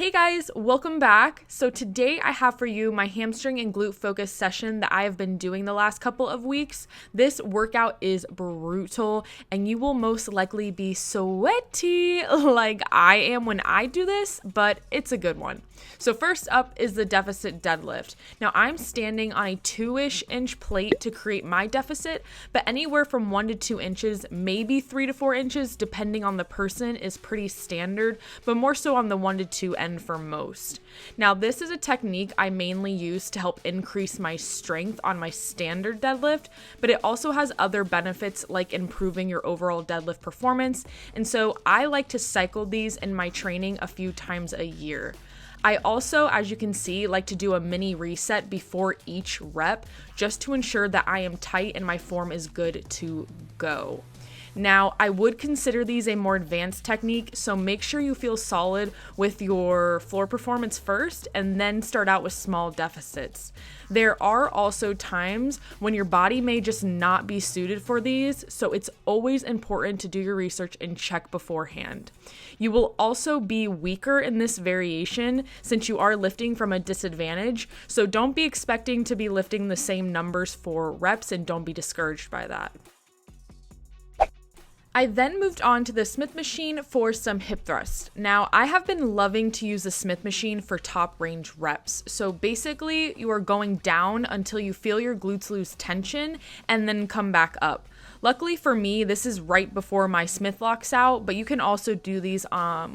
Hey guys, welcome back. So today I have for you my hamstring and glute focus session that I have been doing the last couple of weeks. This workout is brutal and you will most likely be sweaty like I am when I do this, but it's a good one. So first up is the deficit deadlift. Now I'm standing on a 2-ish inch plate to create my deficit, but anywhere from 1 to 2 inches, maybe 3 to 4 inches, depending on the person, is pretty standard, but more so on the 1 to 2 end for most. Now this is a technique I mainly use to help increase my strength on my standard deadlift, but it also has other benefits like improving your overall deadlift performance, and so I like to cycle these in my training a few times a year. I also, as you can see, like to do a mini reset before each rep just to ensure that I am tight and my form is good to go. Now, I would consider these a more advanced technique, so make sure you feel solid with your floor performance first and then start out with small deficits. There are also times when your body may just not be suited for these, so it's always important to do your research and check beforehand. You will also be weaker in this variation since you are lifting from a disadvantage, so don't be expecting to be lifting the same numbers for reps and don't be discouraged by that. I then moved on to the Smith machine for some hip thrusts. Now, I have been loving to use the Smith machine for top range reps. So basically, you are going down until you feel your glutes lose tension and then come back up. Luckily for me, this is right before my Smith locks out, but you can also do these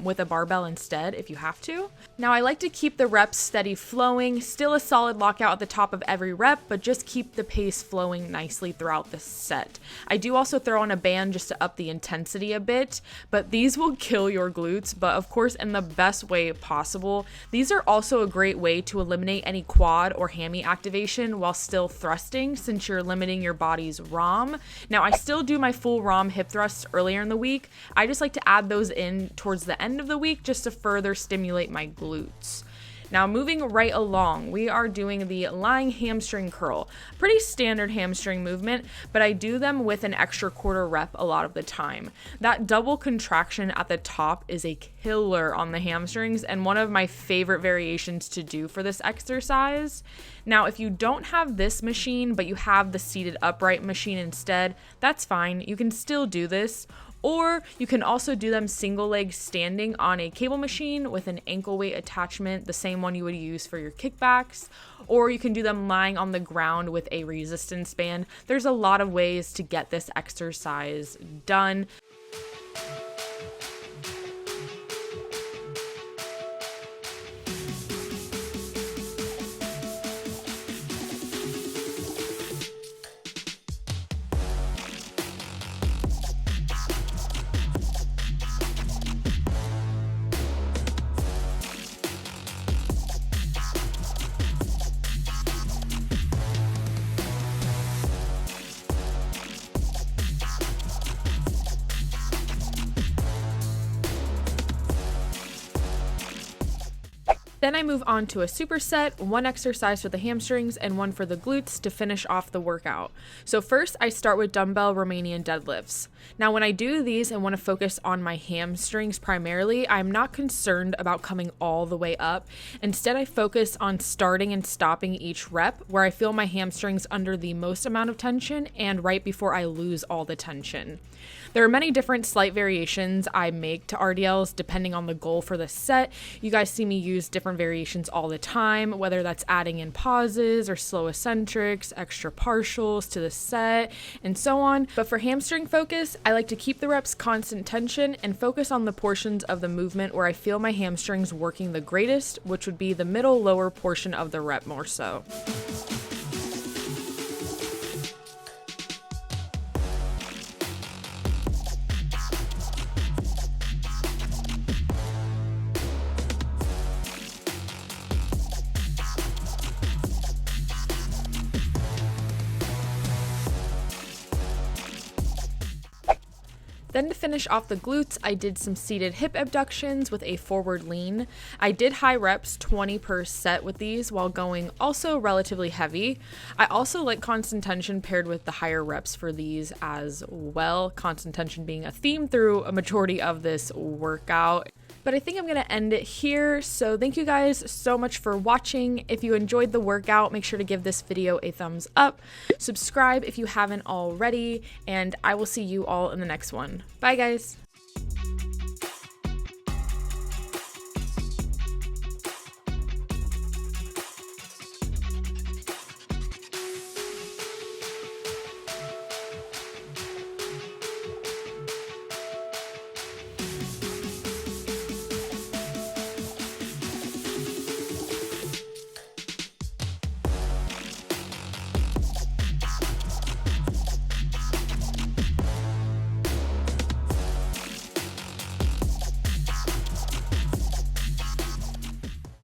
with a barbell instead if you have to. Now, I like to keep the reps steady flowing, still a solid lockout at the top of every rep, but just keep the pace flowing nicely throughout the set. I do also throw on a band just to up the intensity a bit, but these will kill your glutes, but of course in the best way possible. These are also a great way to eliminate any quad or hammy activation while still thrusting since you're limiting your body's ROM. Now, I still do my full ROM hip thrusts earlier in the week. I just like to add those in towards the end of the week just to further stimulate my glutes. Now moving right along, we are doing the lying hamstring curl. Pretty standard hamstring movement, but I do them with an extra quarter rep a lot of the time. That double contraction at the top is a killer on the hamstrings and one of my favorite variations to do for this exercise. Now, if you don't have this machine, but you have the seated upright machine instead, that's fine. You can still do this. Or you can also do them single leg standing on a cable machine with an ankle weight attachment, the same one you would use for your kickbacks. Or you can do them lying on the ground with a resistance band. There's a lot of ways to get this exercise done. Then I move on to a superset, one exercise for the hamstrings and one for the glutes to finish off the workout. So first I start with dumbbell Romanian deadlifts. Now when I do these and want to focus on my hamstrings primarily, I'm not concerned about coming all the way up. Instead I focus on starting and stopping each rep where I feel my hamstrings under the most amount of tension and right before I lose all the tension. There are many different slight variations I make to RDLs depending on the goal for the set. You guys see me use different variations all the time, whether that's adding in pauses or slow eccentrics, extra partials to the set, and so on. But for hamstring focus, I like to keep the reps constant tension and focus on the portions of the movement where I feel my hamstrings working the greatest, which would be the middle lower portion of the rep more so. Then to finish off the glutes, I did some seated hip abductions with a forward lean. I did high reps, 20 per set with these while going also relatively heavy. I also like constant tension paired with the higher reps for these as well, constant tension being a theme through a majority of this workout. But I think I'm going to end it here. So thank you guys so much for watching. If you enjoyed the workout, make sure to give this video a thumbs up. Subscribe if you haven't already, and I will see you all in the next one. Bye guys.